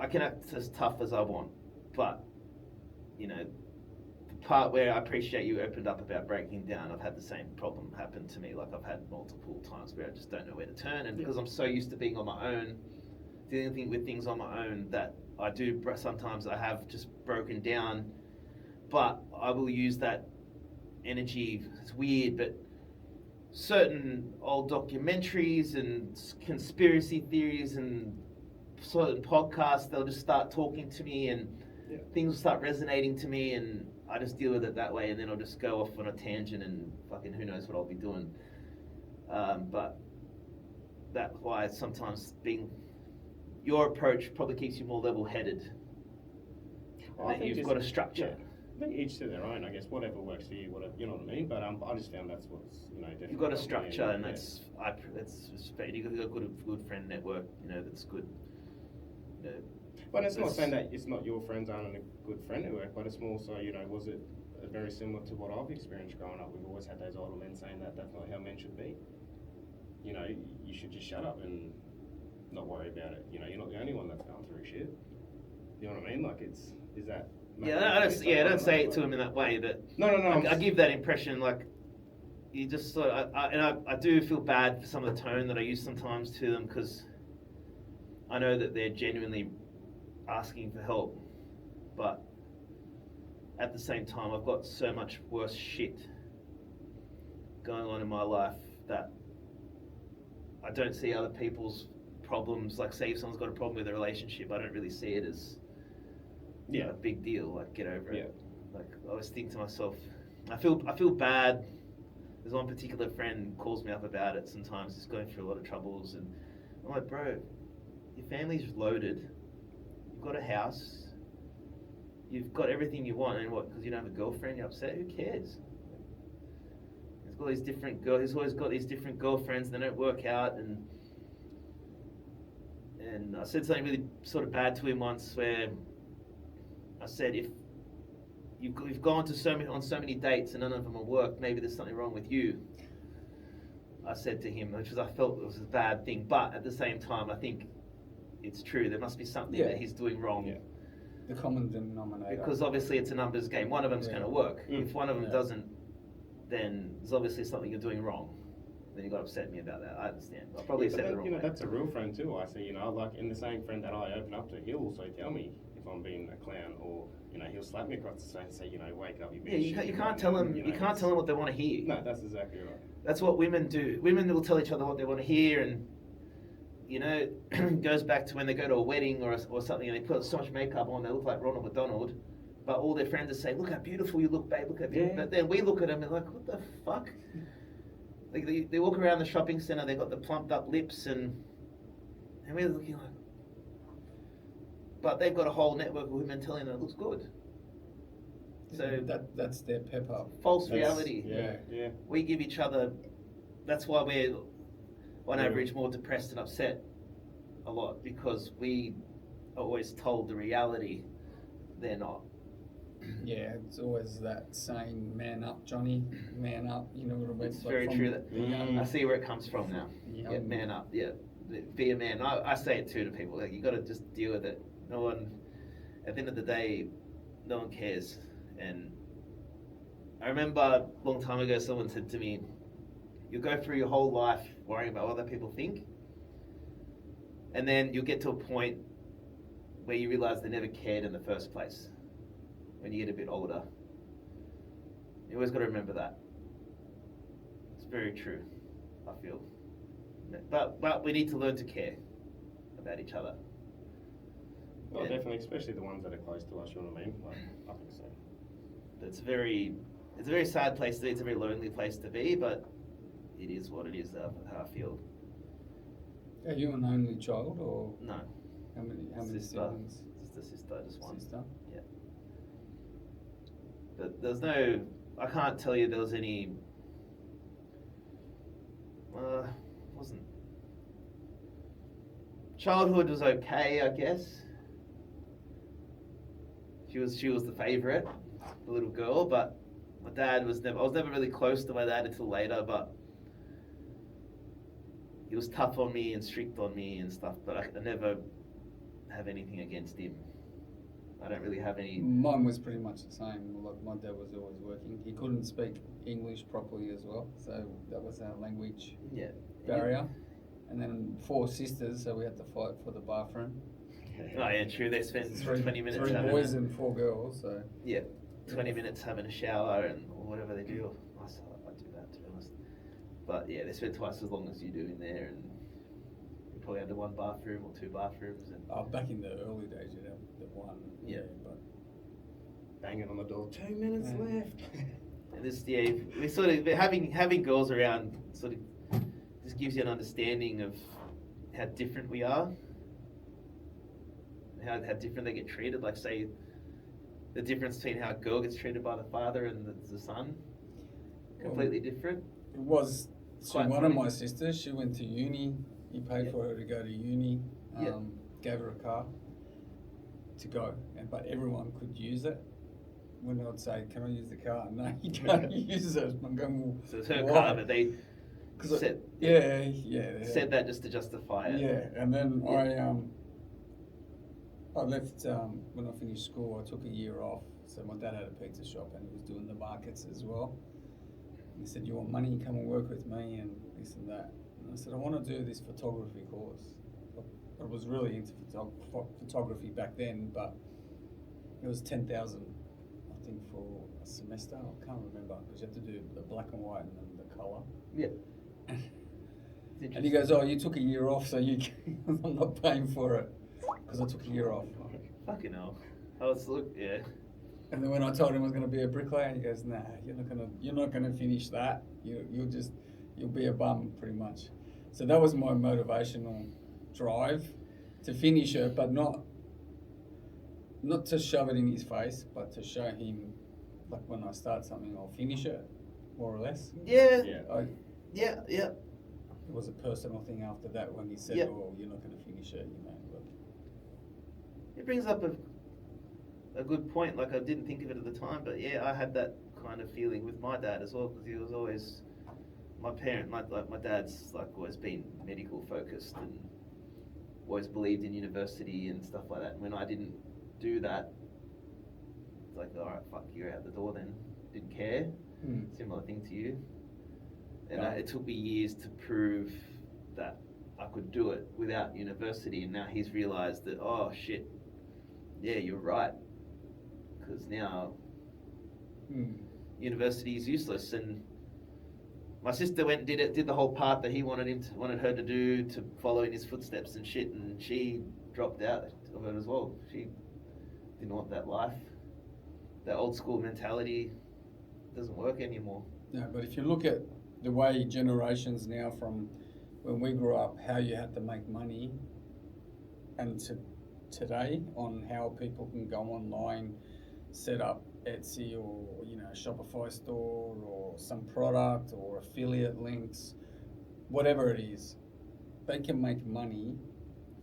I can act as tough as I want, but you know, the part where I appreciate you opened up about breaking down, I've had the same problem happen to me. Like I've had multiple times where I just don't know where to turn, and because I'm so used to being on my own, dealing with things on my own, that I do sometimes I have just broken down, but I will use that energy. It's weird, but certain old documentaries and conspiracy theories and certain podcasts, they'll just start talking to me and things will start resonating to me, and I just deal with it that way, and then I'll just go off on a tangent and fucking who knows what I'll be doing. But that's why sometimes your approach probably keeps you more level-headed. Well, that you've got a structure. Yeah. I think each to their own, I guess. Whatever works for you, whatever, you know what I mean. But I just found that's what's definitely. You've got a structure, and that's you've got a good friend network. That's good. But it's not saying that it's not your friends aren't a good friend network, but it's more so was it very similar to what I've experienced growing up. We've always had those older men saying that that's not how men should be. You should just shut up and not worry about it. You're not the only one that's going through shit. You know what I mean? Like is that. I don't say it to him in that way. But no. I give that impression, like you just sort of, I do feel bad for some of the tone that I use sometimes to them, because I know that they're genuinely asking for help, but at the same time, I've got so much worse shit going on in my life that I don't see other people's problems. Like, say if someone's got a problem with a relationship, I don't really see it as a big deal. Like, get over it. Like, I always think to myself, I feel bad. There's one particular friend who calls me up about it sometimes. He's going through a lot of troubles, and I'm like, bro, your family's loaded. You've got a house. You've got everything you want, and what? Because you don't have a girlfriend, you're upset. Who cares? He's got these different girls. He's always got these different girlfriends. They don't work out, and I said something really sort of bad to him once, where I said, if you've gone on so many dates and none of them have worked, maybe there's something wrong with you. I said to him, which I felt was a bad thing, but at the same time, I think it's true. There must be something that he's doing wrong. Yeah. The common denominator. Because obviously it's a numbers game. One of them's going to work. If one of them doesn't, then there's obviously something you're doing wrong. Then you got to upset me about that. I understand. I'll probably said it the wrong way. That's a real friend too. I see, like in the same friend that I open up to, he'll also tell me if I'm being a clown, or he'll slap me across the face and say, wake up, you can't tell them. You can't tell them what they want to hear. No, that's exactly right. That's what women do. Women will tell each other what they want to hear, and goes back to when they go to a wedding or something, and they put so much makeup on, they look like Ronald McDonald, but all their friends will say, look how beautiful you look, babe, look how beautiful. But then we look at them and like, what the fuck? Like they walk around the shopping centre, they've got the plumped up lips, and we're looking like, but they've got a whole network of women telling them it looks good. So that's their pep up. False reality. Yeah. We give each other. That's why we're on average more depressed and upset a lot, because we are always told the reality. They're not. Yeah, it's always that saying, man up, Johnny, man up. You know what I mean? It's very true. I see where it comes from now. Yeah, man up. Yeah, be a man. I say it too to people. Like, you got to just deal with it. No one, at the end of the day, no one cares. And I remember a long time ago, someone said to me, you'll go through your whole life worrying about what other people think, and then you'll get to a point where you realize they never cared in the first place. When you get a bit older, you always got to remember that. It's very true, I feel. But we need to learn to care about each other. Well, definitely, especially the ones that are close to us. You know what I mean? Like, I think so. It's a very sad place to be. It's a very lonely place to be, but it is what it is. How I feel. Are you an only child, or no? How many siblings? Just a sister, just one. Sister. Yeah. But there's no. I can't tell you there was any. Wasn't. Childhood was okay, I guess. She was the favourite, the little girl, but my dad was never. I was never really close to my dad until later, but he was tough on me and strict on me and stuff. But I never have anything against him. I don't really have any. Mine was pretty much the same. Like my dad was always working. He couldn't speak English properly as well, so that was our language Yeah. barrier. And then 4 sisters, so we had to fight for the bathroom. Oh yeah, true. They spend 20 minutes 3 having boys and 4 girls. So 20 minutes having a shower and or whatever they do. I do that, to be honest. But yeah, they spend twice as long as you do in there, and you probably have the 1 bathroom or 2 bathrooms. And back in the early days, you'd have the 1. Yeah. But Banging on the door. 2 minutes left. and this, we sort of having girls around sort of just gives you an understanding of how different we are, and how different they get treated. Like say, the difference between how a girl gets treated by the father and the son, completely different. it was Quite one funny. of my sisters. She went to uni. He paid for her to go to uni. Gave her a car to go, but everyone could use it. When I'd say, "Can I use the car?" No, you can't use it. I'm going, well, So it's her why? car, but they Cause said said that just to justify it. Yeah, and then Yeah. I left when I finished school. I took a year off. So my dad had a pizza shop, and he was doing the markets as well. And he said, "You want money? Come and work with me," and this and that. And I said, "I want to do this photography course." I was really into photography back then, but it was 10,000, I think, for a semester. I can't remember because you have to do the black and white and then the colour. Yeah. And he goes, "Oh, you took a year off, so you can, I'm not paying for it because I took a year off." Fucking hell. I was yeah. And then when I told him I was going to be a bricklayer, he goes, "Nah, you're not gonna finish that. You'll be a bum pretty much." So that was my motivational drive to finish it, but not to shove it in his face, but to show him, like when I start something, I'll finish it, more or less. Yeah. Yeah. Yeah. It was a personal thing after that when he said, Yep. "Oh, you're not going to finish it," But It brings up a good point. Like I didn't think of it at the time, but yeah, I had that kind of feeling with my dad as well, because he was always my dad's like always been medical focused and always believed in university and stuff like that. And when I didn't do that, it's like, all right, fuck, you're out the door then. Didn't care. Similar thing to you. And Yeah. it took me years to prove that I could do it without university, and now he's realised that, oh shit, yeah, you're right, because now university is useless. And my sister went and did the whole part that he wanted her to do to follow in his footsteps and shit, and she dropped out of it as well. She didn't want that life. That old school mentality doesn't work anymore. No, but if you look at the way generations now from when we grew up, how you had to make money, and to today on how people can go online, set up Etsy or Shopify store or some product or affiliate links, whatever it is, they can make money.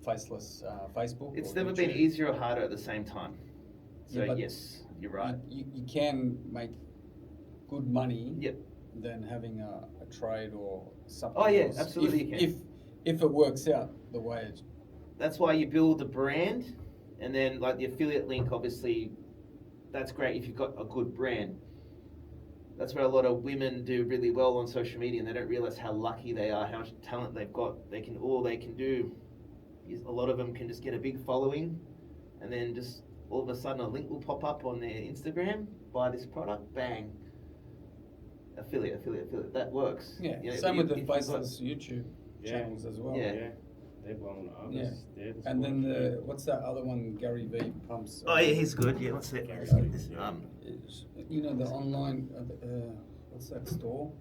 Faceless Facebook. It's or never been YouTube. easier or harder at the same time. So Yeah, but yes, you're right. You can make good money. Yep. Than having a trade or something. Oh, yeah, else. absolutely you can. If it works out the way it. That's why you build a brand, and then like the affiliate link, obviously, that's great if you've got a good brand. That's where a lot of women do really well on social media, and they don't realize how lucky they are, how much talent they've got. All they can do is a lot of them can just get a big following, and then just all of a sudden a link will pop up on their Instagram, buy this product, bang. Affiliate. That works. Yeah. You know, Same with the if you've got- faceless YouTube channels as well. Yeah. They're blowing up. Yeah. The And then sport. what's that other one? Gary Vee pumps. Oh yeah, he's good. Yeah, what's that? Gary Vee, yeah. The online. What's that store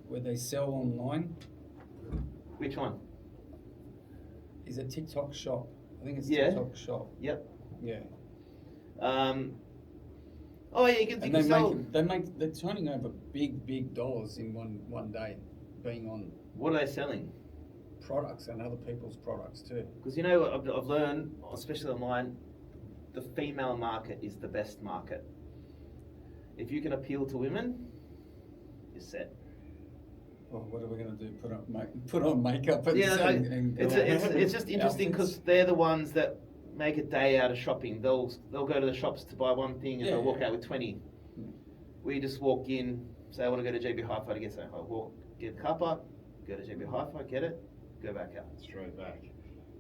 where they sell online? Which one? Is it TikTok Shop? I think it's Yeah. TikTok Shop. Yep. Yeah. Oh yeah, you can And they're turning over big dollars in one day, being on What are they selling? products and other people's products too. Because I've learned, especially online, the female market is the best market. If you can appeal to women, you're set. Well, what are we going to do? Put on makeup and Yeah, and it's just interesting outfits? because they're the ones that make a day out of shopping. They'll go to the shops to buy one thing and Yeah, they'll walk yeah. out with 20. We just walk in, say I want to go to JB Hi-Fi to get something. I walk, get the cuppa, go to JB Hi-Fi, get it, go back out. Straight back.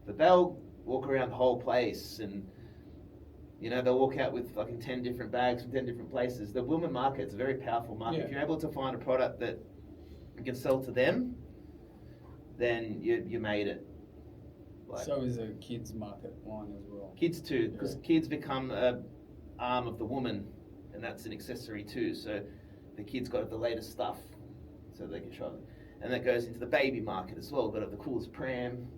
But they'll walk around the whole place and, you know, they'll walk out with fucking 10 different bags from 10 different places. The women market is a very powerful market. Yeah. If you're able to find a product that you can sell to them, then you made it. Like, So is a kids market line as well. kids too, because Yeah. kids become a arm of the woman, and that's an accessory too. So the kids got the latest stuff, so they can show it. And that goes into the baby market as well. Got the coolest pram.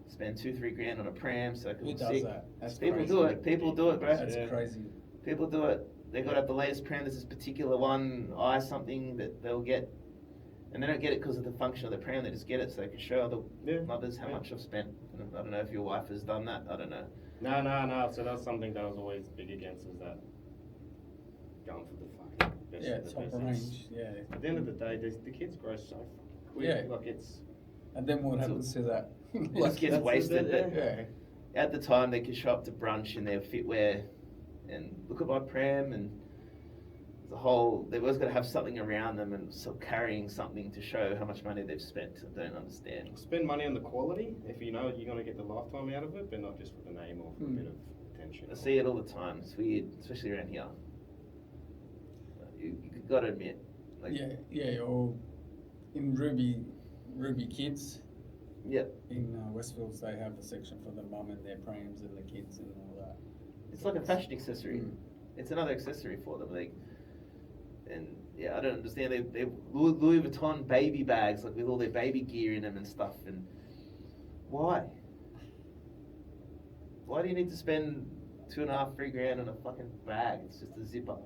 Spend 2-3 grand on a pram so I can Who look does sick. that? That's People crazy. do it. People do it, bro. That's Yeah. crazy. People do it. They got to have the latest pram. There's this particular one, something that they'll get, and they don't get it because of the function of the pram. They just get it so they can show other Yeah. mothers how Yeah. much I've spent. I don't know if your wife has done that. I don't know. No. So that's something that I was always big against, is that going for the fucking best Yeah, of the top best. range. Yeah. At the end of the day, the kids grow so fucking quick. Yeah. Like it's. And then what happens to that? It just gets That's wasted. it, But yeah. at the time, they could show up to brunch in their fitwear and look at my pram, and the whole, they've always got to have something around them and sort of carrying something to show how much money they've spent. I don't understand. Spend money on the quality if you know you're going to get the lifetime out of it, but not just for the name or for a bit of attention. I see it all the time. It's weird, especially around here. You got to admit. Like, Yeah. Or in Ruby Kids Yep. in Westfields, they have the section for the mum and their prams and the kids and all that. It's like a fashion accessory. Mm. It's another accessory for them. Like, and yeah, I don't understand. They Louis Vuitton baby bags, like with all their baby gear in them and stuff. And why? Why do you need to spend 2.5-3 grand on a fucking bag? It's just a zipper.